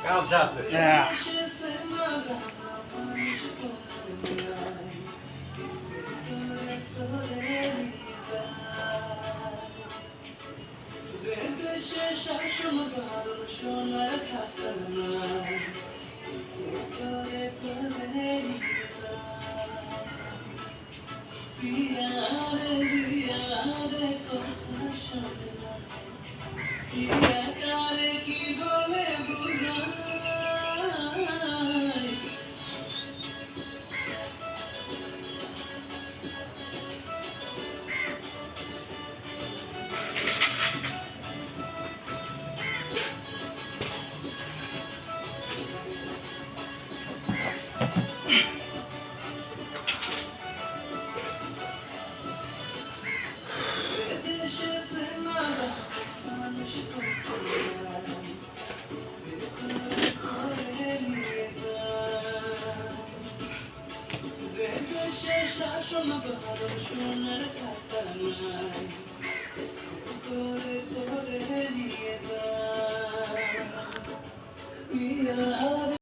কাম সারছে হ্যাঁ কি বলে বুঝাই সোনার খাসা নাই করে তোরে নিয়ে যা